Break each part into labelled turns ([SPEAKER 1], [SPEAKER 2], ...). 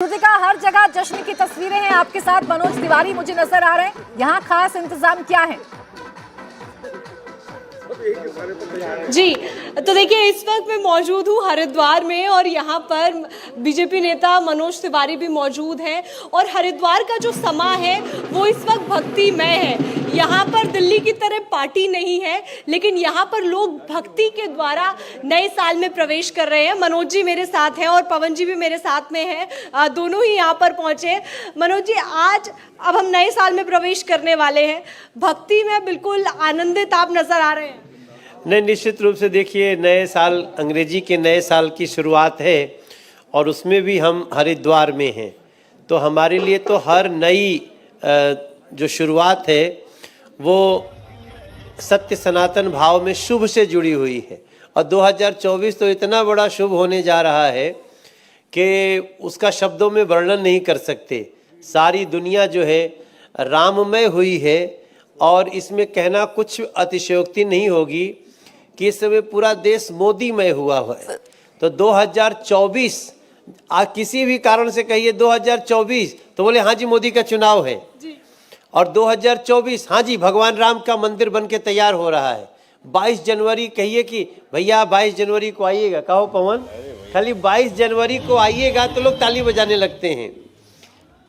[SPEAKER 1] श्रुतिका, हर जगह जश्न की तस्वीरें हैं। आपके साथ मनोज तिवारी मुझे नजर आ रहे हैं। यहाँ खास इंतजाम क्या है?
[SPEAKER 2] जी, तो देखिए इस वक्त मैं मौजूद हूँ हरिद्वार में और यहाँ पर बीजेपी नेता मनोज तिवारी भी मौजूद हैं और हरिद्वार का जो समा है वो इस वक्त भक्तिमय है। यहाँ पर दिल्ली की तरह पार्टी नहीं है, लेकिन यहाँ पर लोग भक्ति के द्वारा नए साल में प्रवेश कर रहे हैं। मनोज जी मेरे साथ हैं और पवन जी भी मेरे साथ में हैं, दोनों ही यहाँ पर पहुँचे। मनोज जी, आज अब हम नए साल में प्रवेश करने वाले हैं, भक्ति में बिल्कुल आनंदित आप नजर आ रहे हैं।
[SPEAKER 3] नहीं, निश्चित रूप से देखिए, नए साल अंग्रेजी के नए साल की शुरुआत है और उसमें भी हम हरिद्वार में हैं, तो हमारे लिए तो हर नई जो शुरुआत है वो सत्य सनातन भाव में शुभ से जुड़ी हुई है। और 2024 तो इतना बड़ा शुभ होने जा रहा है कि उसका शब्दों में वर्णन नहीं कर सकते। सारी दुनिया जो है राममय हुई है और इसमें कहना कुछ अतिशयोक्ति नहीं होगी कि इस समय पूरा देश मोदीमय हुआ है। तो 2024 किसी भी कारण से कहिए 2024 तो बोले हाँ जी मोदी का चुनाव है
[SPEAKER 2] जी।
[SPEAKER 3] और 2024 हाँ जी भगवान राम का मंदिर बन के तैयार हो रहा है। 22 जनवरी कहिए कि भैया 22 जनवरी को आइएगा, कहो पवन, खाली 22 जनवरी को आइएगा तो लोग ताली बजाने लगते हैं।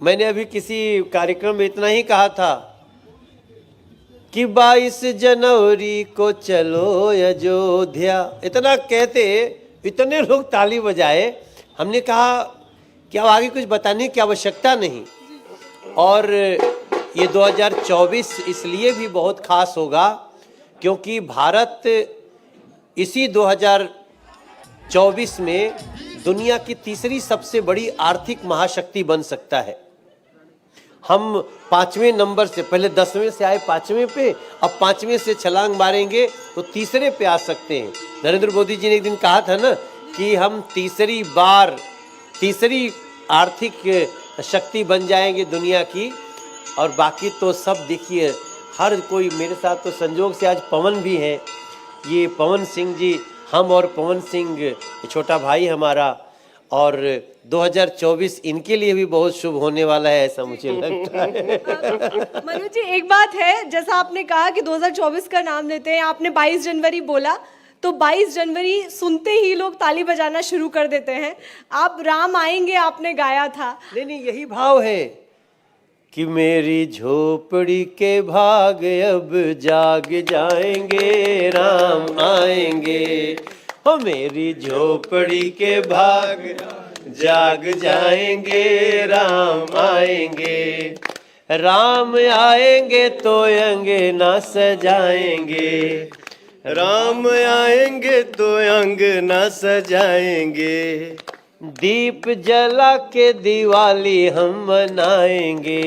[SPEAKER 3] मैंने अभी किसी कार्यक्रम में इतना ही कहा था कि 22 जनवरी को चलो अयोध्या, इतना कहते इतने लोग ताली बजाए। हमने कहा कि अब आगे कुछ बताने की आवश्यकता नहीं। और ये 2024 इसलिए भी बहुत खास होगा क्योंकि भारत इसी 2024 में दुनिया की तीसरी सबसे बड़ी आर्थिक महाशक्ति बन सकता है। हम 5वें नंबर से, पहले 10वें से आए 5वें पे, अब 5वें से छलांग मारेंगे तो तीसरे पे आ सकते हैं। नरेंद्र मोदी जी ने एक दिन कहा था ना कि हम तीसरी आर्थिक शक्ति बन जाएंगे दुनिया की। और बाकी तो सब देखिए, हर कोई, मेरे साथ तो संजोग से आज पवन भी हैं, ये पवन सिंह जी, हम और पवन सिंह छोटा भाई हमारा, और 2024 इनके लिए भी बहुत शुभ होने वाला है, ऐसा मुझे लगता है।
[SPEAKER 2] मनोज जी, एक बात है, जैसा आपने कहा कि 2024 का नाम लेते हैं, आपने 22 जनवरी बोला तो 22 जनवरी सुनते ही लोग ताली बजाना शुरू कर देते हैं। आप राम आएंगे आपने गाया था।
[SPEAKER 3] नहीं, यही भाव है कि मेरी झोपड़ी के भाग अब जाग जाएंगे, राम आएंगे। हो मेरी झोपड़ी के भाग जाग जाएंगे, राम आएंगे। राम आएंगे तो अंगना सजाएंगे,
[SPEAKER 4] राम आएंगे तो अंगना सजाएंगे।
[SPEAKER 3] दीप जला के दिवाली हम मनाएंगे,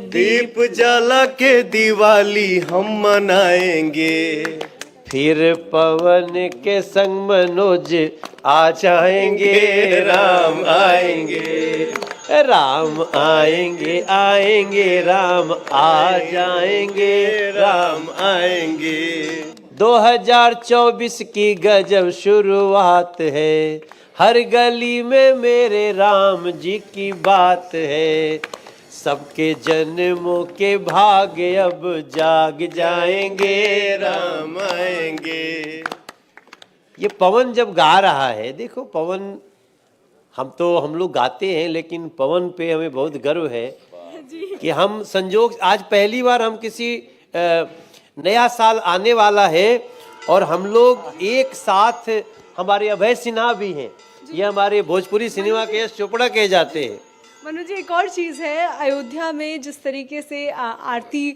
[SPEAKER 4] दीप जला के दिवाली हम मनाएंगे।
[SPEAKER 3] फिर पवन के संग मनोज आ जाएंगे, राम आएंगे, राम आएंगे, आएंगे राम आ जाएंगे,
[SPEAKER 4] राम आएंगे।
[SPEAKER 3] 2024 की गजब शुरुआत है, हर गली में मेरे राम जी की बात है। सबके जन्मों के भाग्य अब जाग जाएंगे,
[SPEAKER 4] राम आएंगे।
[SPEAKER 3] ये पवन जब गा रहा है, देखो पवन, हम लोग गाते हैं लेकिन पवन पे हमें बहुत गर्व है कि हम संजोग, आज पहली बार हम किसी नया साल आने वाला है और हम लोग एक साथ, हमारे अभय सिन्हा भी हैं, ये हमारे भोजपुरी सिनेमा के यश चोपड़ा कहे जाते हैं।
[SPEAKER 2] मनोज जी, एक और चीज़ है, अयोध्या में जिस तरीके से आरती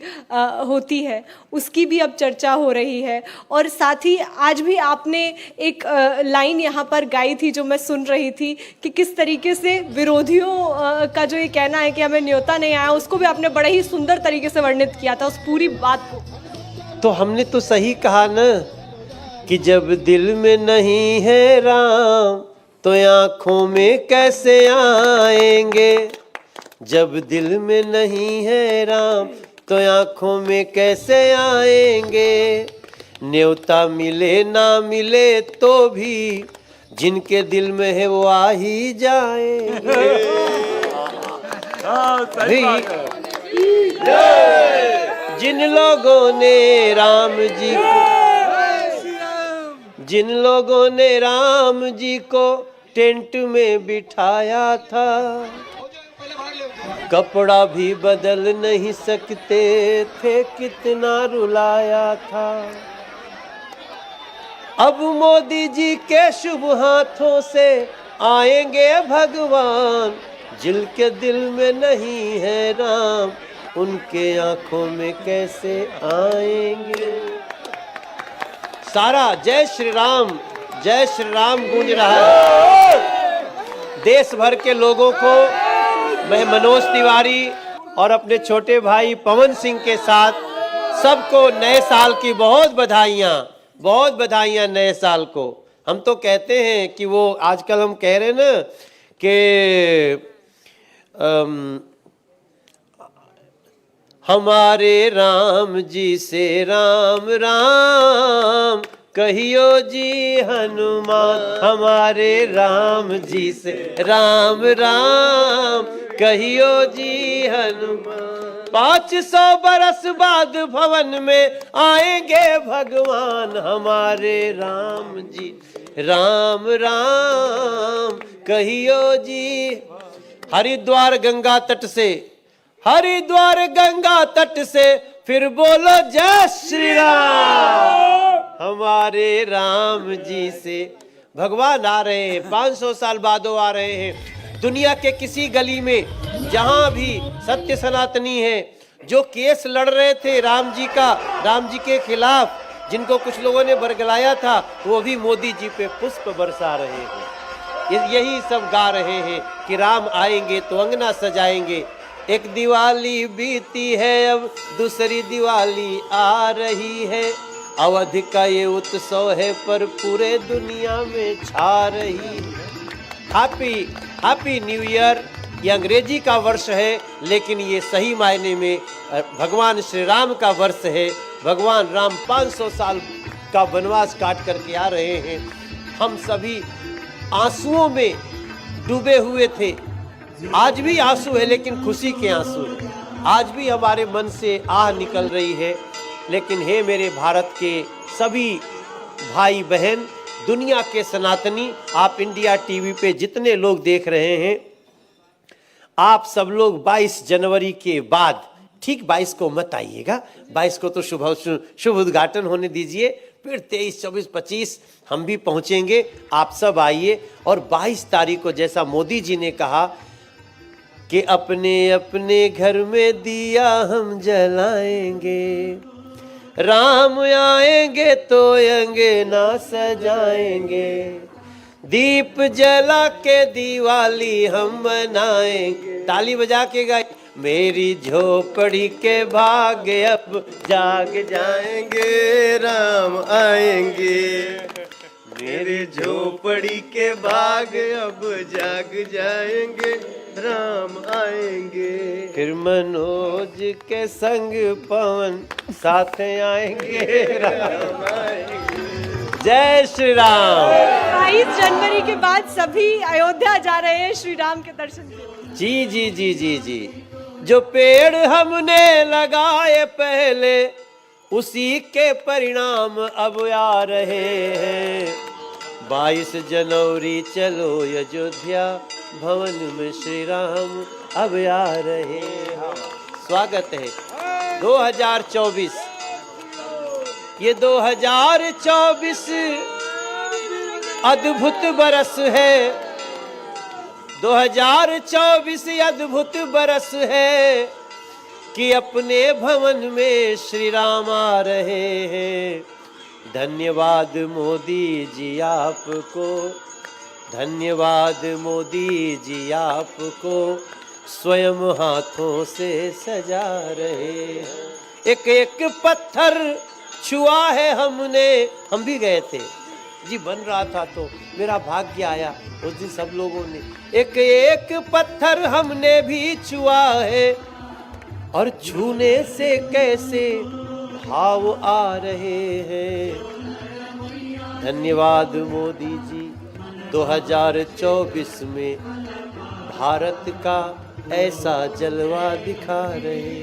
[SPEAKER 2] होती है उसकी भी अब चर्चा हो रही है। और साथ ही आज भी आपने एक लाइन यहाँ पर गाई थी जो मैं सुन रही थी कि किस तरीके से विरोधियों का जो ये कहना है कि हमें न्योता नहीं आया, उसको भी आपने बड़े ही सुंदर तरीके से वर्णित किया था, उस पूरी बात को।
[SPEAKER 3] तो हमने तो सही कहा ना कि जब दिल में नहीं है राम तो आँखों में कैसे आएंगे। जब दिल में नहीं है राम तो आँखों में कैसे आएंगे। न्योता मिले ना मिले तो भी जिनके दिल में है वो आ ही जाएंगे। भाई, जिन लोगों ने राम जी को, जिन लोगों ने राम जी को टेंट में बिठाया था, कपड़ा भी बदल नहीं सकते थे, कितना रुलाया था। अब मोदी जी के शुभ हाथों से आएंगे भगवान, जिनके दिल में नहीं है राम, उनके आंखों में कैसे आएंगे। सारा जय श्री राम गूंज रहा है। देश भर के लोगों को मैं मनोज तिवारी और अपने छोटे भाई पवन सिंह के साथ सबको नए साल की बहुत बधाइयाँ नए साल को। हम तो कहते हैं कि वो आजकल हम कह रहे हैं ना कि हमारे राम जी से राम राम कहियो जी हनुमान, हमारे राम जी से राम राम कहियो जी हनुमान। 500 बरस बाद भवन में आएंगे भगवान, हमारे राम जी राम राम कहियो जी। हरिद्वार गंगा तट से फिर बोलो जय श्री राम। हमारे राम जी से भगवान आ रहे हैं, 500 साल बाद आ रहे हैं। दुनिया के किसी गली में जहां भी सत्य सनातनी है, जो केस लड़ रहे थे राम जी के खिलाफ, जिनको कुछ लोगों ने बरगलाया था, वो भी मोदी जी पे पुष्प बरसा रहे हैं। यही सब गा रहे हैं कि राम आएंगे तो अंगना सजाएंगे। एक दिवाली बीती है, अब दूसरी दिवाली आ रही है। अवध का ये उत्सव है पर पूरे दुनिया में छा रही है। Happy new year. ये अंग्रेजी का वर्ष है, लेकिन ये सही मायने में भगवान श्री राम का वर्ष है। भगवान राम 500 साल का वनवास काट करके आ रहे हैं। हम सभी आंसुओं में डूबे हुए थे, आज भी आंसू है, लेकिन खुशी के आंसू है। आज भी हमारे मन से आह निकल रही है। लेकिन हे मेरे भारत के सभी भाई बहन, दुनिया के सनातनी, आप इंडिया टीवी पे जितने लोग देख रहे हैं, आप सब लोग 22 जनवरी के बाद, ठीक 22 को मत आइएगा, 22 को तो शुभ उद्घाटन होने दीजिए, फिर 23, 24, 25 हम भी पहुंचेंगे। आप सब आइए। और 22 तारीख को जैसा मोदी जी ने कहा कि अपने अपने घर में दिया हम जलाएंगे, राम आएंगे तो अंगना सजाएंगे, दीप जला के दिवाली हम मनाएंगे। ताली बजा के गाए, मेरी झोपड़ी के भाग्य अब जाग
[SPEAKER 4] जाएंगे, राम आएंगे। मेरे झोपड़ी के भाग अब जाग जाएंगे, राम आएंगे।
[SPEAKER 3] फिर मनोज के संग पवन साथ आएंगे, राम आएंगे। जय श्री राम।
[SPEAKER 2] 22 जनवरी के बाद सभी अयोध्या जा रहे हैं श्री राम के दर्शन के लिए।
[SPEAKER 3] जी जी जी जी जी। जो पेड़ हमने लगाए पहले, उसी के परिणाम अब आ रहे हैं। 22 जनवरी चलो अयोध्या, भवन में श्री राम अब आ रहे हैं। स्वागत है 2024। ये 2024 अद्भुत बरस है। 2024 अद्भुत बरस है कि अपने भवन में श्री राम आ रहे हैं। धन्यवाद मोदी जी आपको, धन्यवाद मोदी जी आपको, स्वयं हाथों से सजा रहे। एक एक पत्थर छुआ है हमने, हम भी गए थे जी, बन रहा था तो मेरा भाग्य आया। उस दिन सब लोगों ने एक एक पत्थर हमने भी छुआ है, और छूने से कैसे भाव आ रहे हैं। धन्यवाद मोदी जी, 2024 में भारत का ऐसा जलवा दिखा रहे।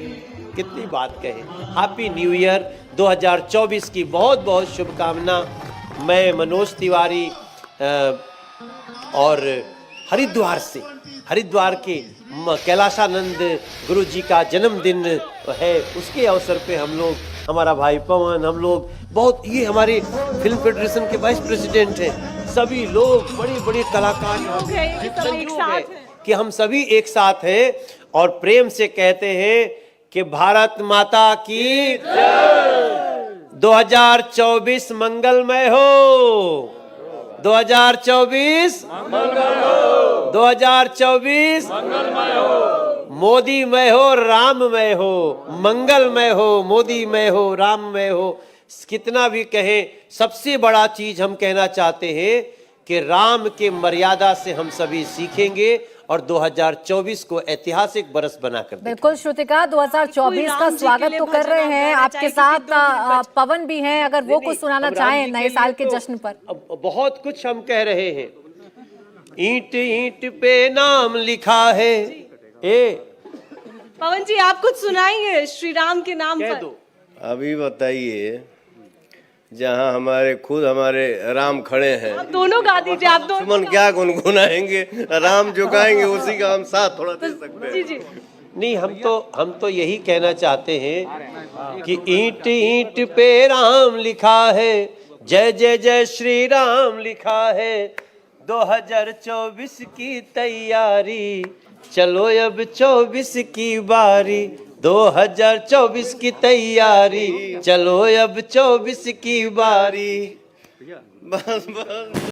[SPEAKER 3] कितनी बात कहे। हैप्पी न्यू ईयर 2024 की बहुत बहुत शुभकामना। मैं मनोज तिवारी और हरिद्वार से, हरिद्वार के कैलाशानंद गुरु जी का जन्मदिन है, उसके अवसर पे हम लोग, हमारा भाई पवन, हम लोग बहुत, ये हमारे फिल्म फेडरेशन के वाइस प्रेसिडेंट हैं, सभी लोग बड़े बड़े कलाकार कि हम सभी एक साथ हैं और प्रेम से कहते हैं कि भारत माता की 2024 मंगलमय हो। 2024 मंगल हो। 2024 मंगलमय हो। मोदीमय हो, राममय हो, मंगलमय हो, मोदीमय हो, राममय हो। कितना भी कहें, सबसे बड़ा चीज हम कहना चाहते हैं कि राम के मर्यादा से हम सभी सीखेंगे और 2024 को ऐतिहासिक बरस बनाकर देखेंगे।
[SPEAKER 1] बिल्कुल श्रुतिका, 2024 का स्वागत तो कर रहे हैं, आपके साथ पवन भी हैं, अगर वो कुछ सुनाना चाहें नए साल के जश्न पर।
[SPEAKER 3] बहुत कुछ हम कह रहे हैं। ईंट ईंट पे नाम लिखा है।
[SPEAKER 2] पवन जी आप कुछ सुनाएंगे श्री राम के नाम पर?
[SPEAKER 3] दो।
[SPEAKER 4] अभी बताइए, जहाँ हमारे राम खड़े हैं,
[SPEAKER 2] आप दोनों गा दीजिए। आप दोनों
[SPEAKER 4] सुमन क्या गुनगुनाएंगे, राम जो गाएंगे उसी का हम साथ थोड़ा दे सकते हैं।
[SPEAKER 2] जी जी।
[SPEAKER 3] नहीं, हम तो यही कहना चाहते हैं कि ईंट ईंट पे राम लिखा है, जय जय जय श्री राम लिखा है। 2024 की तैयारी, चलो अब 24 की बारी। 2024 की तैयारी, चलो अब 24 की बारी।
[SPEAKER 4] बस बस।